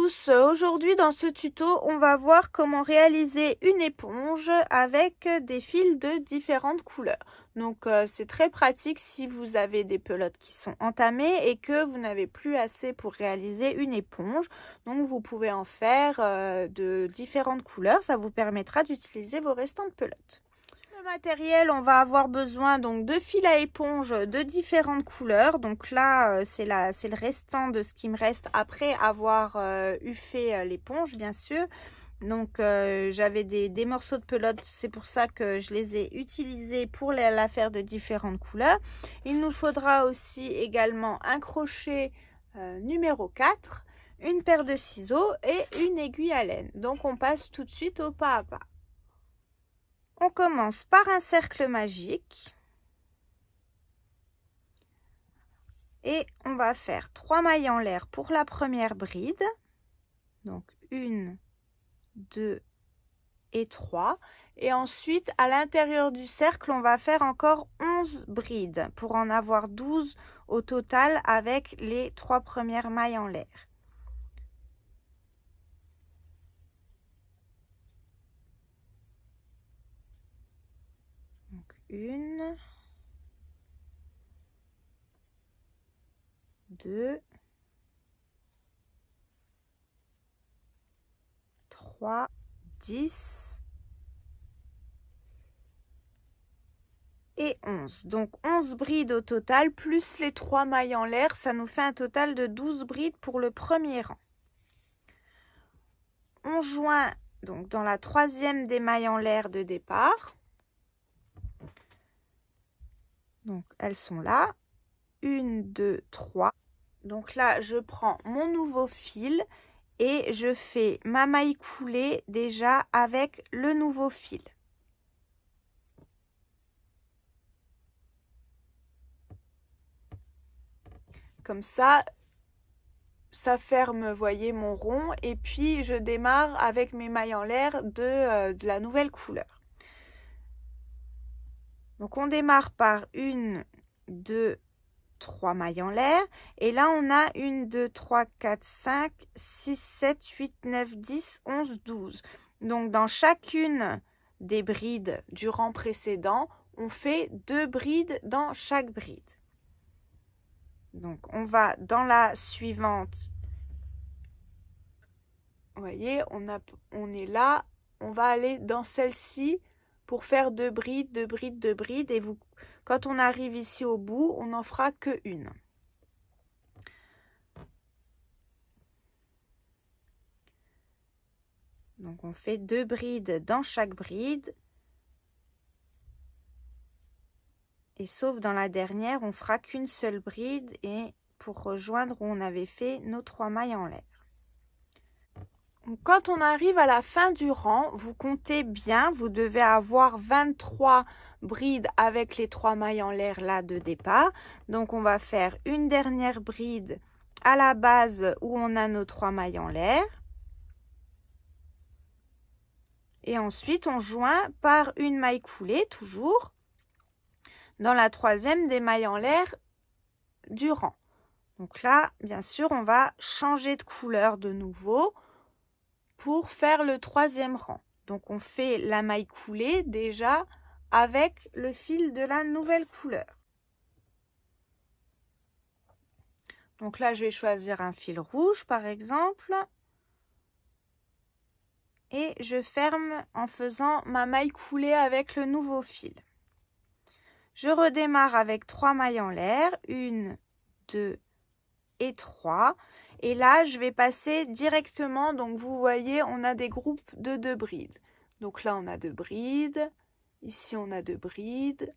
tous, aujourd'hui dans ce tuto on va voir comment réaliser une éponge avec des fils de différentes couleurs. Donc c'est très pratique si vous avez des pelotes qui sont entamées et que vous n'avez plus assez pour réaliser une éponge. Donc vous pouvez en faire de différentes couleurs, ça vous permettra d'utiliser vos restantes pelotes. Matériel, on va avoir besoin donc de fils à éponge de différentes couleurs. Donc là c'est le restant de ce qui me reste après avoir eu fait l'éponge, bien sûr. Donc j'avais des morceaux de pelote, c'est pour ça que je les ai utilisés pour la faire de différentes couleurs. Il nous faudra aussi également un crochet numéro 4, une paire de ciseaux et une aiguille à laine. Donc on passe tout de suite au pas à pas. On commence par un cercle magique et on va faire 3 mailles en l'air pour la première bride. Donc 1, 2 et 3. Et ensuite, à l'intérieur du cercle, on va faire encore 11 brides pour en avoir 12 au total avec les 3 premières mailles en l'air. Donc 1, 2, 3, 10 et 11. Donc 11 brides au total, plus les 3 mailles en l'air, ça nous fait un total de 12 brides pour le premier rang. On joint donc dans la troisième des mailles en l'air de départ. Donc elles sont là. 1, 2, 3. Donc là, je prends mon nouveau fil et je fais ma maille coulée déjà avec le nouveau fil. Comme ça ferme, voyez, mon rond, et puis je démarre avec mes mailles en l'air de la nouvelle couleur. Donc on démarre par 1, 2, 3 mailles en l'air, et là on a 1, 2, 3, 4, 5, 6, 7, 8, 9, 10, 11, 12. Donc dans chacune des brides du rang précédent, on fait 2 brides dans chaque bride. Donc on va dans la suivante, vous voyez, on est là, on va aller dans celle-ci pour faire 2 brides, 2 brides, 2 brides, et quand on arrive ici au bout, on n'en fera que une. Donc on fait 2 brides dans chaque bride. Et sauf dans la dernière, on fera qu'une seule bride et pour rejoindre où on avait fait nos 3 mailles en l'air. Quand on arrive à la fin du rang, vous comptez bien, vous devez avoir 23 brides avec les 3 mailles en l'air là de départ. Donc on va faire une dernière bride à la base où on a nos 3 mailles en l'air. Et ensuite on joint par une maille coulée toujours dans la troisième des mailles en l'air du rang. Donc là, bien sûr, on va changer de couleur de nouveau pour faire le troisième rang. Donc on fait la maille coulée déjà avec le fil de la nouvelle couleur. Donc là, je vais choisir un fil rouge par exemple. Et je ferme en faisant ma maille coulée avec le nouveau fil. Je redémarre avec 3 mailles en l'air, 1, 2 et 3. Et là, je vais passer directement, donc vous voyez, on a des groupes de 2 brides. Donc là, on a 2 brides, ici on a 2 brides,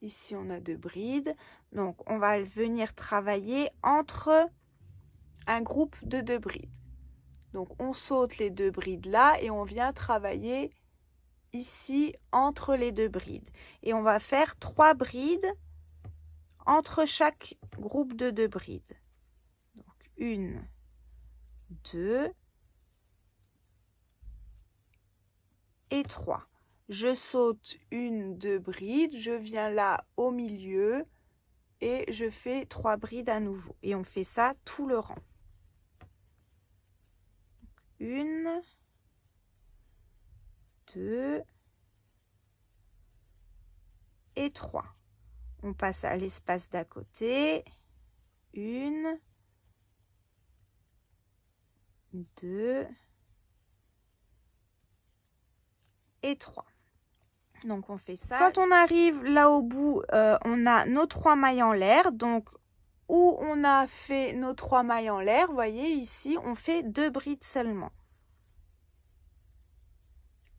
ici on a 2 brides. Donc on va venir travailler entre un groupe de 2 brides. Donc on saute les 2 brides là et on vient travailler ici entre les 2 brides. Et on va faire 3 brides entre chaque groupe de 2 brides. Donc 1, 2 et 3. Je saute 1, 2 brides, je viens là au milieu et je fais 3 brides à nouveau. Et on fait ça tout le rang. 1, 2 et 3. On passe à l'espace d'à côté. 1, 2 et 3. Donc on fait ça. Quand on arrive là au bout, on a nos 3 mailles en l'air. Donc où on a fait nos 3 mailles en l'air, vous voyez ici, on fait 2 brides seulement.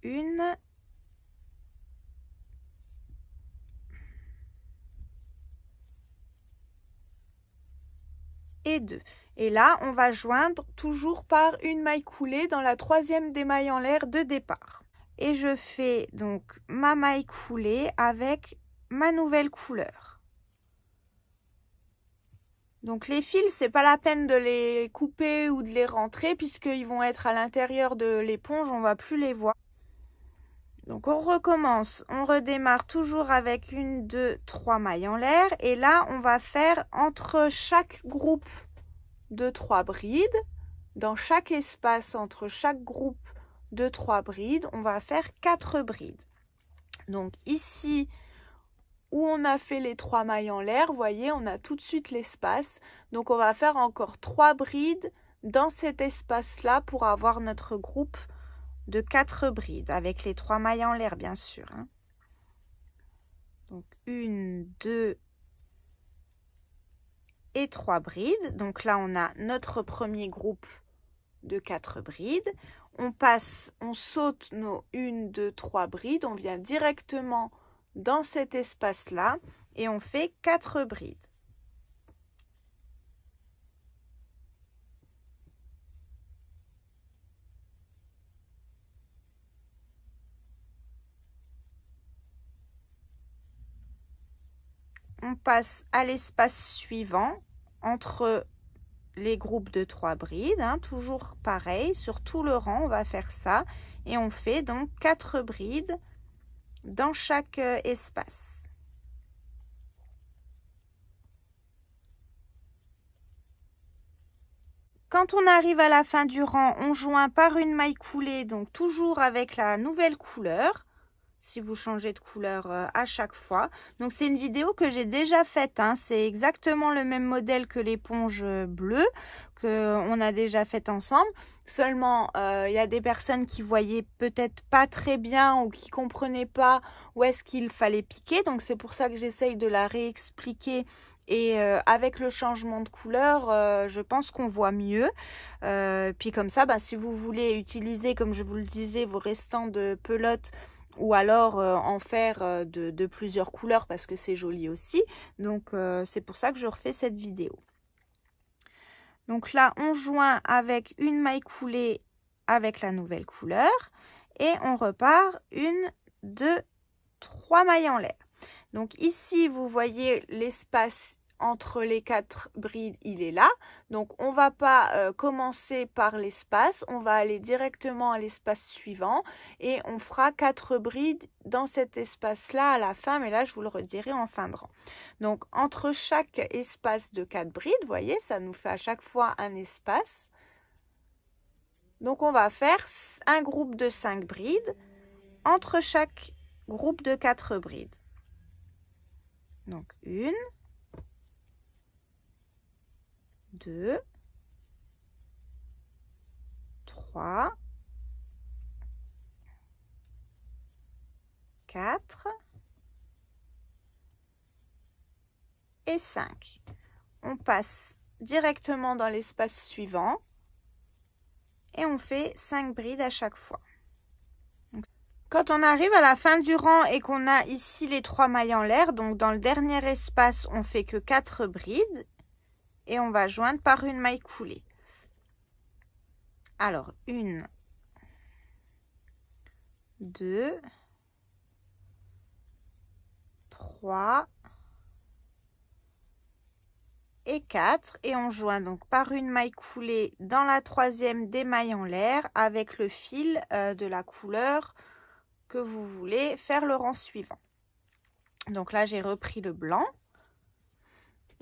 1 et 2. Et là, on va joindre toujours par une maille coulée dans la 3e des mailles en l'air de départ. Et je fais donc ma maille coulée avec ma nouvelle couleur. Donc les fils, c'est pas la peine de les couper ou de les rentrer puisqu'ils vont être à l'intérieur de l'éponge, on va plus les voir. Donc on recommence, on redémarre toujours avec 1, 2, 3 mailles en l'air et là on va faire entre chaque groupe de 3 brides, dans chaque espace entre chaque groupe de 3 brides, on va faire 4 brides. Donc ici où on a fait les 3 mailles en l'air, vous voyez, on a tout de suite l'espace. Donc on va faire encore 3 brides dans cet espace-là pour avoir notre groupe de 4 brides, avec les 3 mailles en l'air bien sûr. Hein. Donc 1, 2 et 3 brides. Donc là on a notre premier groupe de 4 brides. On passe, on saute nos 1, 2, 3 brides, on vient directement dans cet espace-là et on fait 4 brides. On passe à l'espace suivant entre les groupes de 3 brides, hein, toujours pareil, sur tout le rang, on va faire ça. Et on fait donc 4 brides dans chaque espace. Quand on arrive à la fin du rang, on joint par une maille coulée, donc toujours avec la nouvelle couleur. Si vous changez de couleur à chaque fois. Donc c'est une vidéo que j'ai déjà faite, hein. C'est exactement le même modèle que l'éponge bleue qu'on a déjà faite ensemble. Seulement, il y a des personnes qui voyaient peut-être pas très bien ou qui comprenaient pas où est-ce qu'il fallait piquer. Donc c'est pour ça que j'essaye de la réexpliquer. Et avec le changement de couleur, je pense qu'on voit mieux. Puis comme ça, si vous voulez utiliser, comme je vous le disais, vos restants de pelote, ou alors en faire de plusieurs couleurs parce que c'est joli aussi. Donc c'est pour ça que je refais cette vidéo. Donc là on joint avec une maille coulée avec la nouvelle couleur et on repart 1, 2, 3 mailles en l'air. Donc ici vous voyez l'espace entre les 4 brides, il est là. Donc on va pas commencer par l'espace, on va aller directement à l'espace suivant et on fera 4 brides dans cet espace là à la fin, mais là je vous le redirai en fin de rang. Donc entre chaque espace de 4 brides, vous voyez, ça nous fait à chaque fois un espace. Donc on va faire un groupe de 5 brides entre chaque groupe de 4 brides. Donc 1, 2, 3, 4 et 5. On passe directement dans l'espace suivant et on fait 5 brides à chaque fois. Quand on arrive à la fin du rang et qu'on a ici les 3 mailles en l'air, donc dans le dernier espace, on fait que 4 brides. Et on va joindre par une maille coulée. Alors, 1, 2, 3 et 4. Et on joint donc par une maille coulée dans la 3e des mailles en l'air avec le fil de la couleur que vous voulez faire le rang suivant. Donc là, j'ai repris le blanc.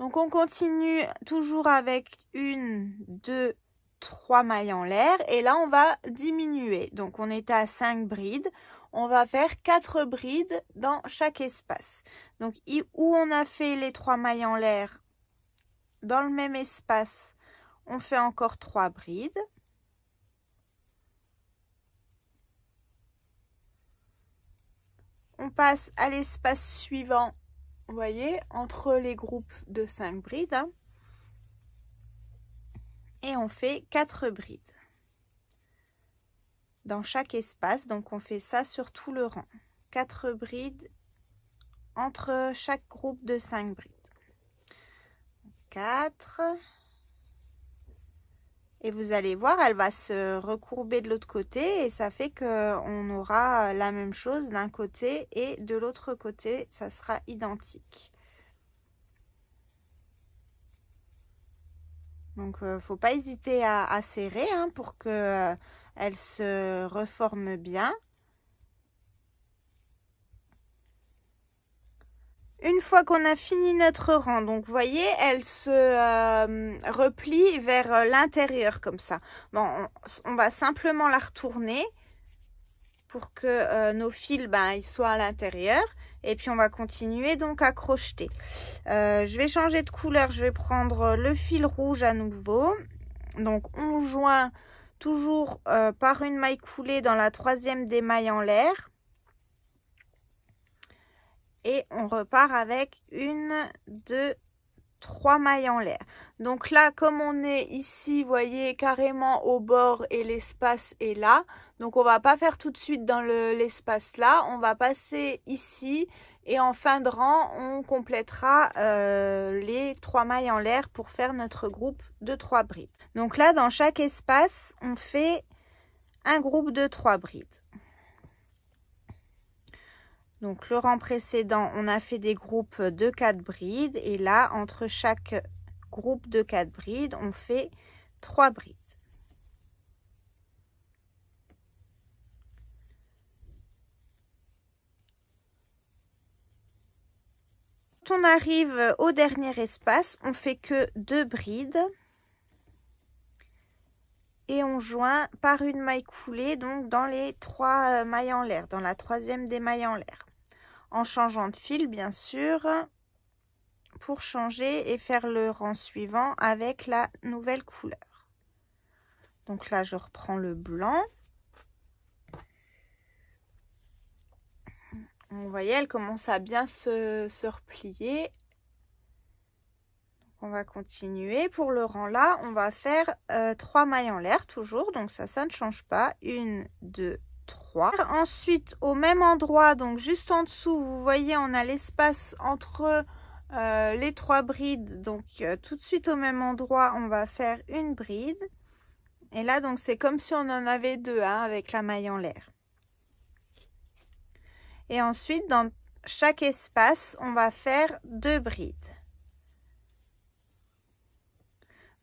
Donc on continue toujours avec 1, 2, 3 mailles en l'air et là on va diminuer. Donc on était à 5 brides, on va faire 4 brides dans chaque espace. Donc où on a fait les 3 mailles en l'air, dans le même espace, on fait encore 3 brides. On passe à l'espace suivant, vous voyez, entre les groupes de 5 brides. Hein, et on fait 4 brides dans chaque espace. Donc on fait ça sur tout le rang. 4 brides entre chaque groupe de 5 brides. 4. Et vous allez voir, elle va se recourber de l'autre côté et ça fait qu'on aura la même chose d'un côté et de l'autre côté, ça sera identique. Donc, faut pas hésiter à serrer hein, pour que elle se reforme bien. Une fois qu'on a fini notre rang, donc vous voyez, elle se replie vers l'intérieur comme ça. Bon, on va simplement la retourner pour que nos fils, ils soient à l'intérieur. Et puis on va continuer donc à crocheter. Je vais changer de couleur, je vais prendre le fil rouge à nouveau. Donc on joint toujours par une maille coulée dans la 3e des mailles en l'air. Et on repart avec 1, 2, 3 mailles en l'air. Donc là, comme on est ici, vous voyez, carrément au bord et l'espace est là. Donc on va pas faire tout de suite dans l'espace là. On va passer ici et en fin de rang, on complétera les 3 mailles en l'air pour faire notre groupe de 3 brides. Donc là, dans chaque espace, on fait un groupe de 3 brides. Donc le rang précédent, on a fait des groupes de 4 brides et là, entre chaque groupe de 4 brides, on fait 3 brides. Quand on arrive au dernier espace, on fait que 2 brides et on joint par une maille coulée donc dans les 3 mailles en l'air, dans la 3e des mailles en l'air. En changeant de fil bien sûr pour changer et faire le rang suivant avec la nouvelle couleur. Donc là je reprends le blanc. Vous voyez, elle commence à bien se replier. Donc on va continuer. Pour le rang là, on va faire 3 mailles en l'air toujours. Donc ça ne change pas. 1, 2, 3. Ensuite, au même endroit, donc juste en dessous, vous voyez, on a l'espace entre les 3 brides. Donc tout de suite au même endroit, on va faire une bride. Et là, donc c'est comme si on en avait 2 hein, avec la maille en l'air. Et ensuite, dans chaque espace, on va faire 2 brides.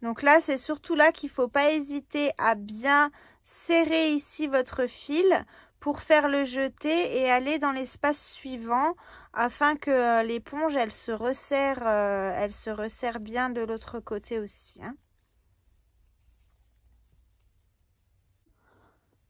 Donc là, c'est surtout là qu'il ne faut pas hésiter à bien serrer ici votre fil pour faire le jeter et aller dans l'espace suivant afin que l'éponge, elle se resserre bien de l'autre côté aussi. Hein.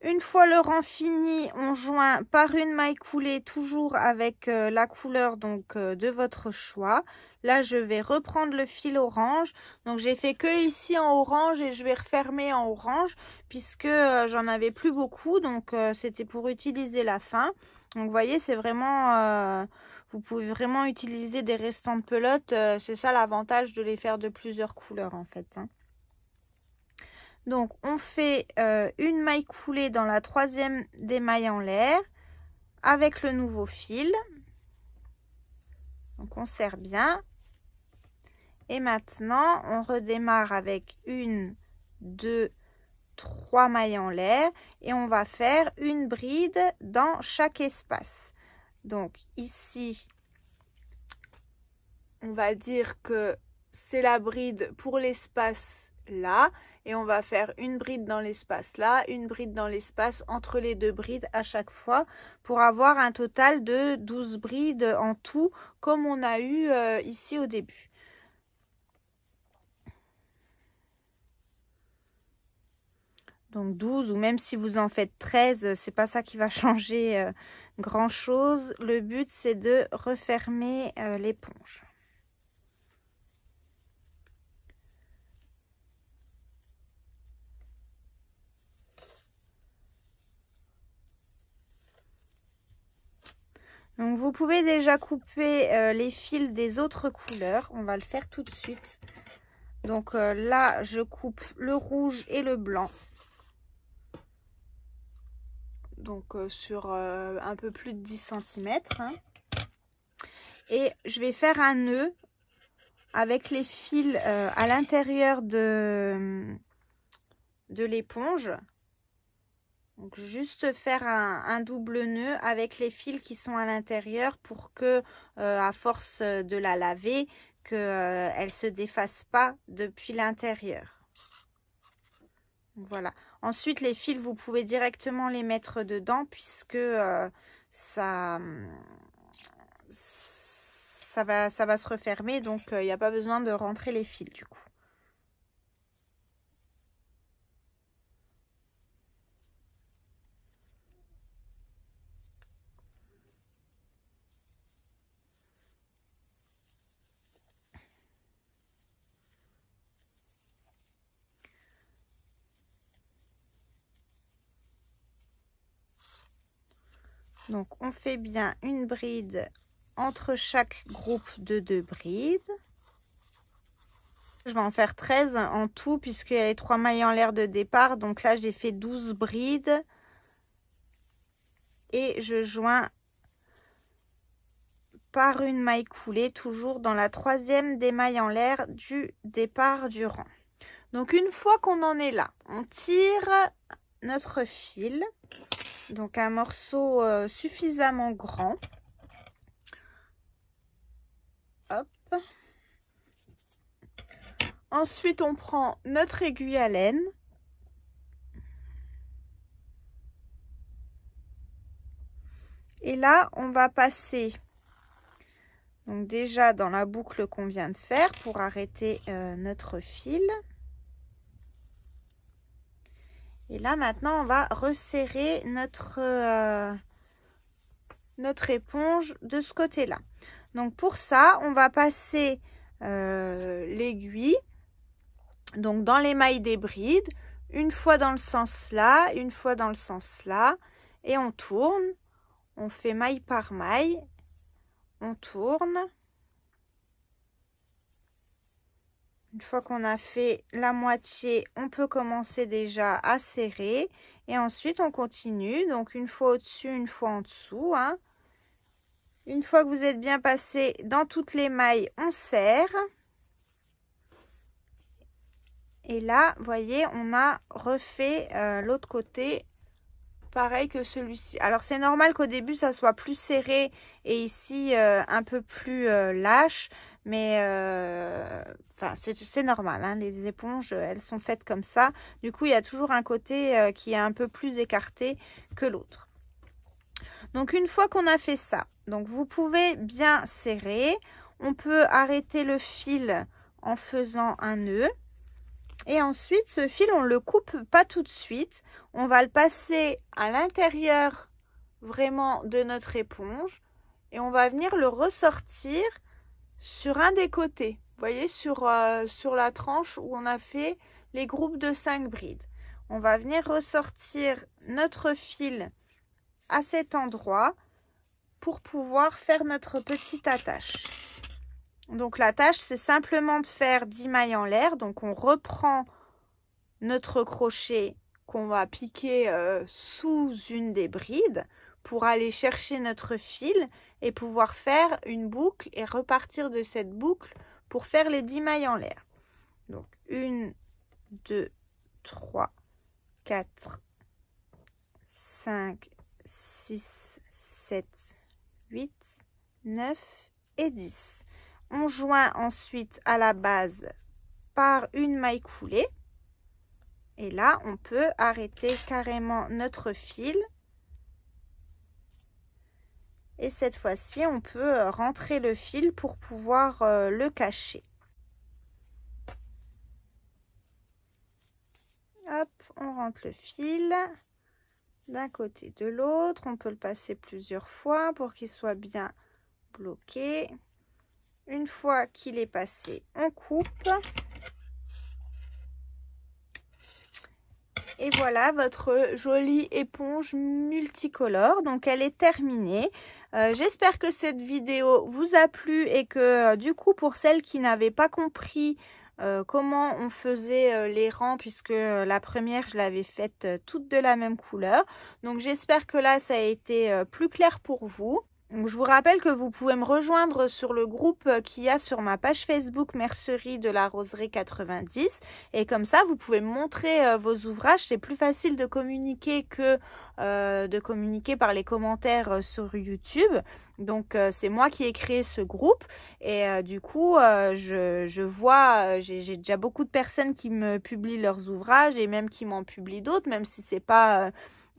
Une fois le rang fini, on joint par une maille coulée toujours avec la couleur donc de votre choix. Là, je vais reprendre le fil orange. Donc, j'ai fait que ici en orange et je vais refermer en orange puisque j'en avais plus beaucoup. Donc, c'était pour utiliser la fin. Donc, vous voyez, c'est vraiment... vous pouvez vraiment utiliser des restants de pelote. C'est ça l'avantage de les faire de plusieurs couleurs en fait. Hein. Donc, on fait une maille coulée dans la 3e des mailles en l'air avec le nouveau fil. Donc, on serre bien. Et maintenant, on redémarre avec 1, 2, 3 mailles en l'air et on va faire une bride dans chaque espace. Donc, ici, on va dire que c'est la bride pour l'espace là. Et on va faire une bride dans l'espace là, une bride dans l'espace entre les 2 brides à chaque fois pour avoir un total de 12 brides en tout comme on a eu ici au début. Donc 12, ou même si vous en faites 13, c'est pas ça qui va changer grand chose. Le but, c'est de refermer l'éponge. Donc vous pouvez déjà couper les fils des autres couleurs. On va le faire tout de suite. Donc là, je coupe le rouge et le blanc. Donc sur un peu plus de 10 cm. Hein. Et je vais faire un nœud avec les fils à l'intérieur de l'éponge. Donc juste faire un double nœud avec les fils qui sont à l'intérieur pour que à force de la laver, qu'elle se défasse pas depuis l'intérieur. Voilà. Ensuite, les fils, vous pouvez directement les mettre dedans puisque ça va se refermer. Donc, il n'y a pas besoin de rentrer les fils du coup. Donc, on fait bien une bride entre chaque groupe de 2 brides. Je vais en faire 13 en tout puisqu'il y a les 3 mailles en l'air de départ. Donc là, j'ai fait 12 brides. Et je joins par une maille coulée, toujours dans la 3e des mailles en l'air du départ du rang. Donc une fois qu'on en est là, on tire notre fil. Donc un morceau suffisamment grand. Hop. Ensuite, on prend notre aiguille à laine. Et là, on va passer donc déjà dans la boucle qu'on vient de faire pour arrêter notre fil. Et là, maintenant, on va resserrer notre éponge de ce côté-là. Donc, pour ça, on va passer l'aiguille donc dans les mailles des brides, une fois dans le sens là, une fois dans le sens là, et on tourne. On fait maille par maille, on tourne. Une fois qu'on a fait la moitié, on peut commencer déjà à serrer. Et ensuite, on continue. Donc, une fois au-dessus, une fois en dessous. Hein. Une fois que vous êtes bien passé dans toutes les mailles, on serre. Et là, vous voyez, on a refait l'autre côté. Pareil que celui-ci. Alors, c'est normal qu'au début, ça soit plus serré et ici, un peu plus lâche. Mais, enfin, c'est normal. Hein, les éponges, elles sont faites comme ça. Du coup, il y a toujours un côté qui est un peu plus écarté que l'autre. Donc, une fois qu'on a fait ça, donc vous pouvez bien serrer. On peut arrêter le fil en faisant un nœud. Et ensuite, ce fil, on ne le coupe pas tout de suite. On va le passer à l'intérieur vraiment de notre éponge. Et on va venir le ressortir sur un des côtés. Vous voyez, sur la tranche où on a fait les groupes de 5 brides. On va venir ressortir notre fil à cet endroit pour pouvoir faire notre petite attache. Donc la tâche, c'est simplement de faire 10 mailles en l'air. Donc on reprend notre crochet qu'on va piquer sous une des brides pour aller chercher notre fil et pouvoir faire une boucle et repartir de cette boucle pour faire les 10 mailles en l'air. Donc 1, 2, 3, 4, 5, 6, 7, 8, 9 et 10. On joint ensuite à la base par une maille coulée. Et là, on peut arrêter carrément notre fil. Et cette fois-ci, on peut rentrer le fil pour pouvoir le cacher. Hop, on rentre le fil d'un côté de l'autre. On peut le passer plusieurs fois pour qu'il soit bien bloqué. Une fois qu'il est passé, on coupe. Et voilà votre jolie éponge multicolore. Donc elle est terminée. J'espère que cette vidéo vous a plu et que du coup pour celles qui n'avaient pas compris comment on faisait les rangs, puisque la première je l'avais faite toutes de la même couleur. Donc j'espère que là ça a été plus clair pour vous. Donc, je vous rappelle que vous pouvez me rejoindre sur le groupe qu'il y a sur ma page Facebook Mercerie de la Roseraie 90, et comme ça vous pouvez me montrer vos ouvrages. C'est plus facile de communiquer que de communiquer par les commentaires sur YouTube. Donc c'est moi qui ai créé ce groupe, et du coup je vois, j'ai déjà beaucoup de personnes qui me publient leurs ouvrages et même qui m'en publient d'autres, même si c'est pas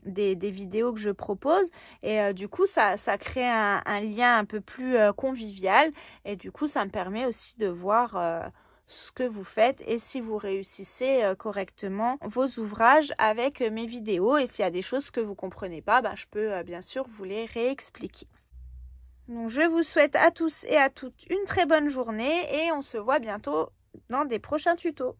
des vidéos que je propose, et du coup ça crée un lien un peu plus convivial, et du coup ça me permet aussi de voir ce que vous faites et si vous réussissez correctement vos ouvrages avec mes vidéos. Et s'il y a des choses que vous comprenez pas, je peux bien sûr vous les réexpliquer. Donc je vous souhaite à tous et à toutes une très bonne journée, et on se voit bientôt dans des prochains tutos.